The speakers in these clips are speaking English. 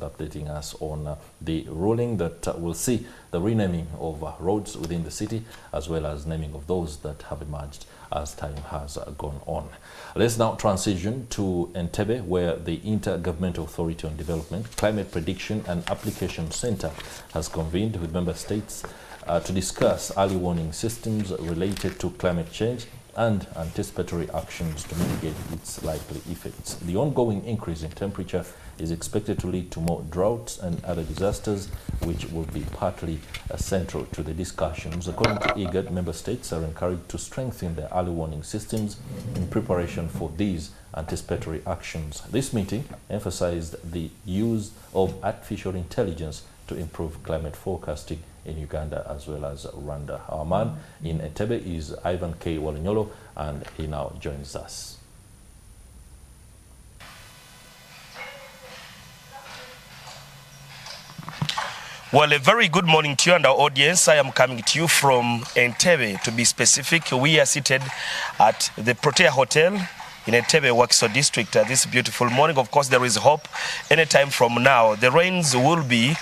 updating us on the ruling that will see the renaming of roads within the city, as well as naming of those that have emerged as time has gone on. Let's now transition to Entebbe, where the Intergovernmental Authority on Development, Climate Prediction and Application Center has convened with member states to discuss early warning systems related to climate change and anticipatory actions to mitigate its likely effects. The ongoing increase in temperature is expected to lead to more droughts and other disasters, which will be partly central to the discussions. According to IGAD, member states are encouraged to strengthen their early warning systems in preparation for these anticipatory actions. This meeting emphasized the use of artificial intelligence to improve climate forecasting in Uganda as well as Rwanda. Our man in Entebbe is Ivan K. Walinyolo, and he now joins us. Well, a very good morning to you and our audience. I am coming to you from Entebbe. To be specific, we are seated at the Protea Hotel in Entebbe, Wakiso district this beautiful morning. Of course, there is hope. Anytime from now, the rains will be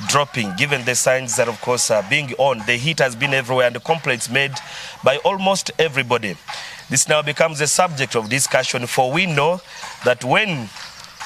dropping, given the signs that, of course, are being on. The heat has been everywhere and the complaints made by almost everybody. This now becomes a subject of discussion, for we know that when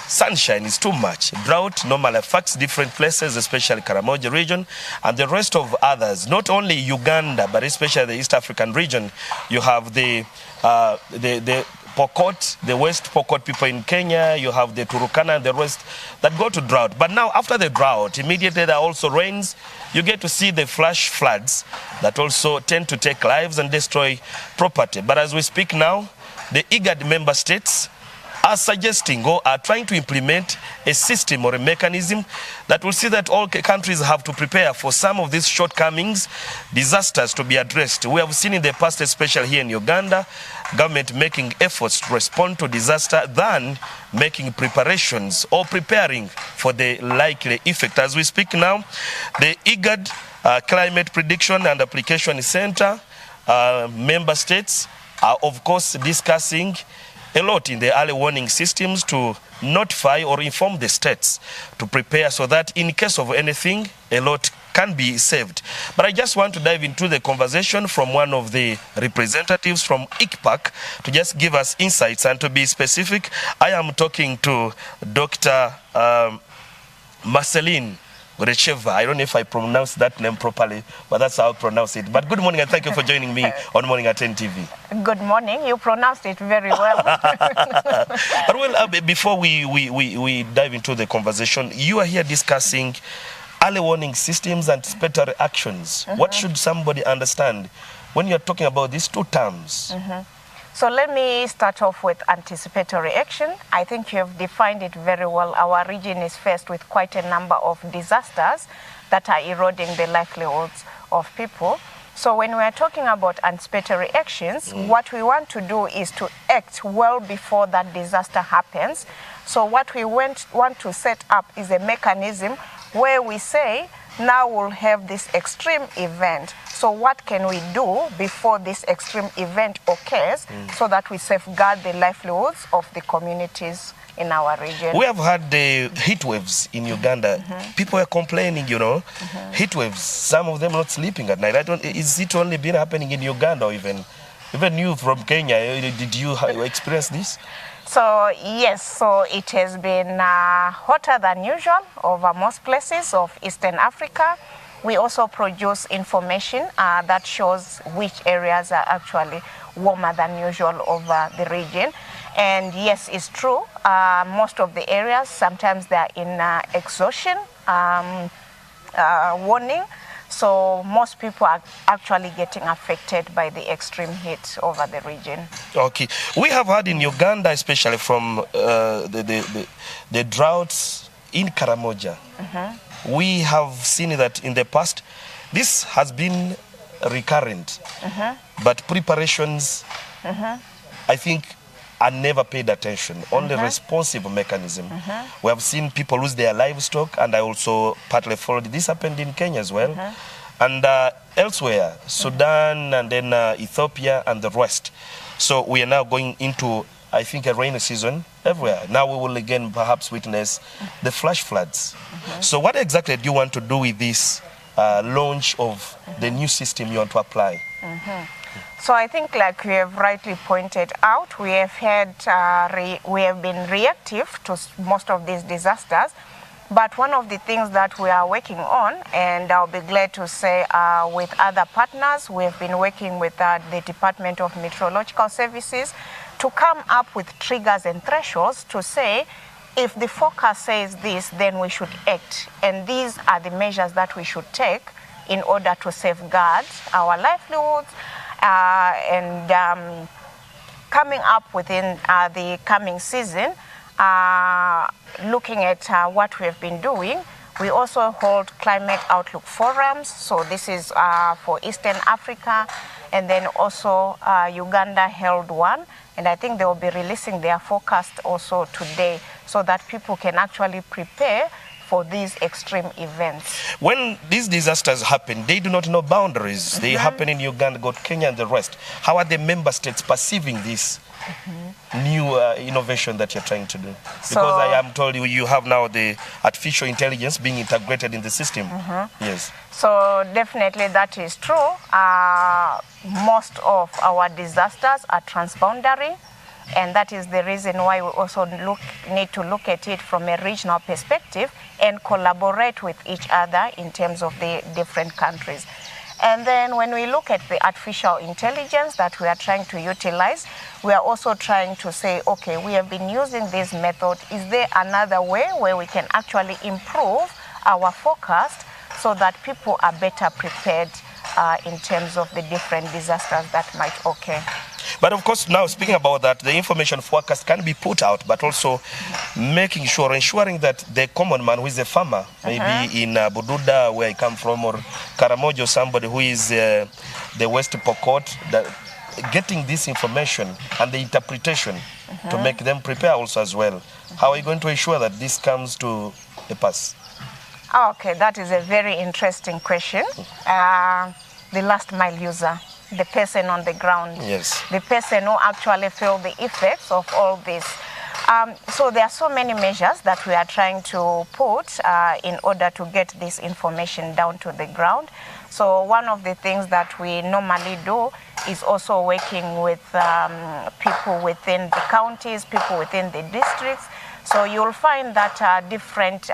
sunshine is too much, drought normally affects different places, especially Karamoja region and the rest of others. Not only Uganda, but especially the East African region. You have the Pokot, the West Pokot people in Kenya, you have the Turukana and the rest that go to drought. But now after the drought, immediately there are also rains. You get to see the flash floods that also tend to take lives and destroy property. But as we speak now, the IGAD member states are suggesting or are trying to implement a system or a mechanism that will see that all countries have to prepare for some of these shortcomings, disasters to be addressed. We have seen in the past, especially here in Uganda, government making efforts to respond to disaster than making preparations or preparing for the likely effect. As we speak now, the IGAD Climate Prediction and Application Center member states are, of course, discussing a lot in the early warning systems to notify or inform the states to prepare so that in case of anything, a lot can be saved. But I just want to dive into the conversation from one of the representatives from ICPAC to just give us insights. And to be specific, I am talking to Dr. Marceline Recheva. I don't know if I pronounced that name properly, but that's how I pronounce it. But good morning and thank you for joining me on Morning at 10 TV. Good morning. You pronounced it very well. But well, before we dive into the conversation, you are here discussing early warning systems and anticipatory actions. What should somebody understand when you're talking about these two terms? So let me start off with anticipatory action. I think you have defined it very well. Our region is faced with quite a number of disasters that are eroding the livelihoods of people. So when we are talking about anticipatory actions, what we want to do is to act well before that disaster happens. So what we want to set up is a mechanism where we say, now we'll have this extreme event. So what can we do before this extreme event occurs so that we safeguard the livelihoods of the communities in our region? We have had the heat waves in Uganda. People are complaining, you know, heat waves, some of them not sleeping at night. Is it only been happening in Uganda or even you from Kenya? Did you experience this? So yes, so it has been hotter than usual over most places of Eastern Africa. We also produce information that shows which areas are actually warmer than usual over the region. And yes, it's true, most of the areas, sometimes they're in exhaustion warning. So most people are actually getting affected by the extreme heat over the region. Okay. We have heard in Uganda, especially from the droughts in Karamoja, we have seen that in the past, this has been recurrent. But preparations, I think, are never paid attention. Only responsive mechanism. We have seen people lose their livestock, and I also partly followed. This happened in Kenya as well. And elsewhere, Sudan and then Ethiopia and the rest. So we are now going into I think, a rainy season everywhere. Now we will again perhaps witness the flash floods. So what exactly do you want to do with this launch of the new system you want to apply? So I think, like you have rightly pointed out, we have been reactive to most of these disasters. But one of the things that we are working on, and I'll be glad to say with other partners, we have been working with the Department of Meteorological Services to come up with triggers and thresholds to say, if the forecast says this, then we should act. And these are the measures that we should take in order to safeguard our livelihoods and coming up within the coming season, looking at what we have been doing. We also hold climate outlook forums. So this is for Eastern Africa, and then also Uganda held one. And I think they will be releasing their forecast also today so that people can actually prepare for these extreme events. When these disasters happen, they do not know boundaries. They happen in Uganda, got Kenya and the rest. How are the member states perceiving this new innovation that you're trying to do? Because I am told you have now the artificial intelligence being integrated in the system. Yes. So definitely that is true. Most of our disasters are transboundary. And that is the reason why we also need to look at it from a regional perspective and collaborate with each other in terms of the different countries. And then when we look at the artificial intelligence that we are trying to utilize, we are also trying to say, okay, we have been using this method. Is there another way where we can actually improve our forecast so that people are better prepared in terms of the different disasters that might occur? But of course, now speaking about that, the information forecast can be put out, but also ensuring that the common man who is a farmer, maybe in Bududa, where I come from, or Karamojo, somebody who is the West Pokot, that getting this information and the interpretation to make them prepare also as well. How are you going to ensure that this comes to a pass? Okay, that is a very interesting question. The last mile user, the person on the ground, the person who actually feel the effects of all this. So there are so many measures that we are trying to put in order to get this information down to the ground. So one of the things that we normally do is also working with people within the counties, people within the districts. So you'll find that different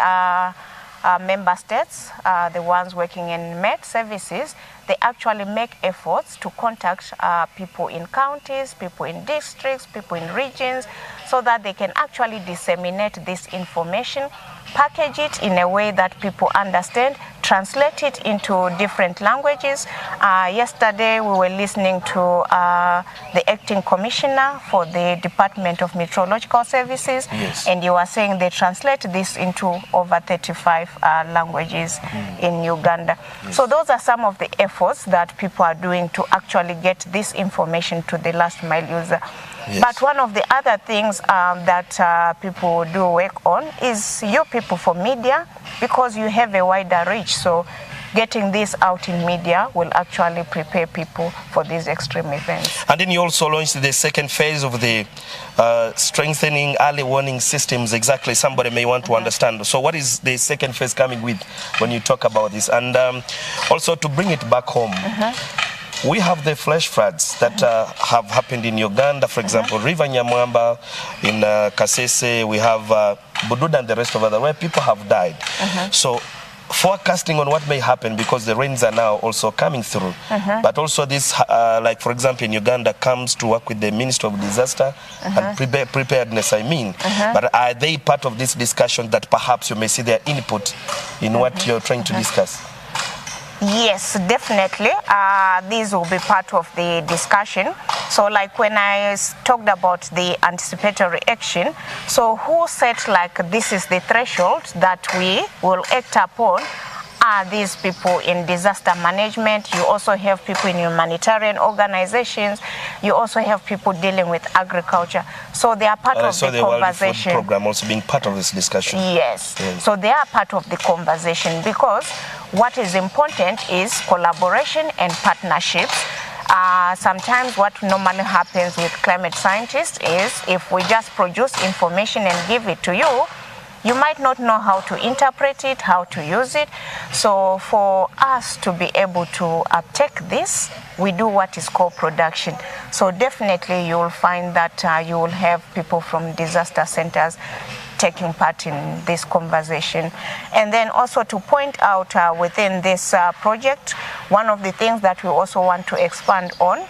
member states, the ones working in Met services, they actually make efforts to contact people in counties, people in districts, people in regions, so that they can actually disseminate this information, package it in a way that people understand, translate it into different languages. Yesterday we were listening to the acting commissioner for the Department of Meteorological Services, and you were saying they translate this into over 35 languages in Uganda. So those are some of the efforts that people are doing to actually get this information to the last mile user. But one of the other things that people do work on is you people for media, because you have a wider reach. So getting this out in media will actually prepare people for these extreme events. And then you also launched the second phase of the strengthening early warning systems. Exactly, somebody may want to understand. So what is the second phase coming with when you talk about this? And also to bring it back home, we have the flash floods that have happened in Uganda, for example, River Nyamwamba, in Kasese, we have Bududa and the rest of other, where people have died. So forecasting on what may happen, because the rains are now also coming through. But also this, like for example in Uganda, comes to work with the Ministry of Disaster and Preparedness, But are they part of this discussion that perhaps you may see their input in what you're trying to discuss? Yes, definitely. These will be part of the discussion. So like when I talked about the anticipatory action, so who set like this is the threshold that we will act upon are these people in disaster management. You also have people in humanitarian organizations. You also have people dealing with agriculture. So they are part of the conversation. World Food Program also being part of this discussion. Yes. So they are part of the conversation, because what is important is collaboration and partnerships sometimes what normally happens with climate scientists is if we just produce information and give it to you, you might not know how to interpret it, how to use it. So for us to be able to uptake this, we do what is called production. So definitely you will find that you will have people from disaster centers taking part in this conversation. And then also to point out within this project, one of the things that we also want to expand on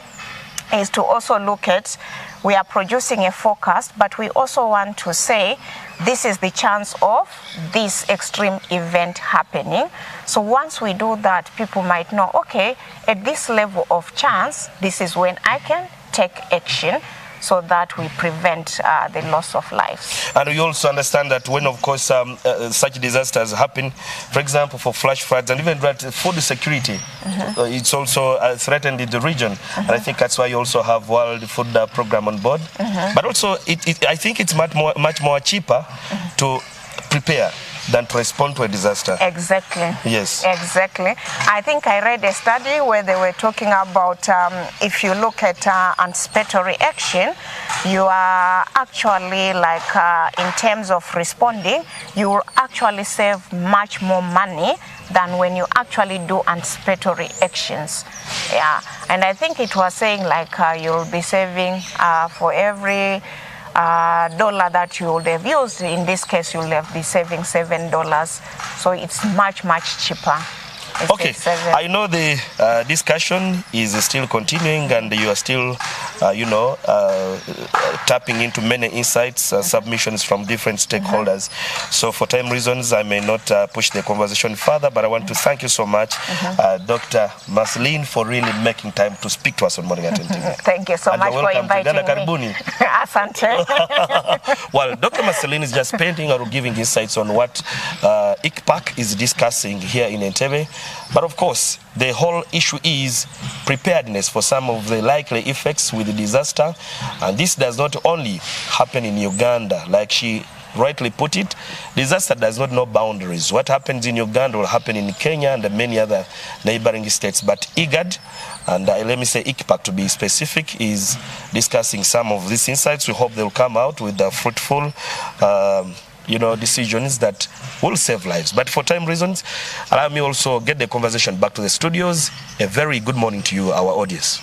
is to also look at, we are producing a forecast, but we also want to say this is the chance of this extreme event happening. So once we do that, people might know, okay, at this level of chance, this is when I can take action, so that we prevent the loss of lives. And we also understand that when, of course, such disasters happen, for example, for flash floods and even food security, it's also threatened in the region. And I think that's why you also have World Food Program on board. But also, I think it's much more cheaper to prepare than to respond to a disaster. Exactly. Yes. Exactly. I think I read a study where they were talking about if you look at anticipatory action, you are actually like in terms of responding, you will actually save much more money than when you actually do anticipatory actions. Yeah. And I think it was saying like you'll be saving for every dollar that you would have used, in this case you'll have be saving $7, so it's much cheaper. Okay, I know the discussion is still continuing and you are still, tapping into many insights, submissions from different stakeholders. So for time reasons, I may not push the conversation further, but I want to thank you so much, Dr. Marceline, for really making time to speak to us on Morning at NTV. Thank you so much for inviting me. Asante. Well, Dr. Marceline is just painting or giving insights on what IGPAC is discussing here in Entebbe. But of course, the whole issue is preparedness for some of the likely effects with the disaster. And this does not only happen in Uganda, like she rightly put it. Disaster does not know boundaries. What happens in Uganda will happen in Kenya and many other neighboring states. But IGAD, and let me say IGPAC to be specific, is discussing some of these insights. We hope they'll come out with the fruitful decisions that will save lives. But for time reasons, allow me also get the conversation back to the studios. A very good morning to you, our audience.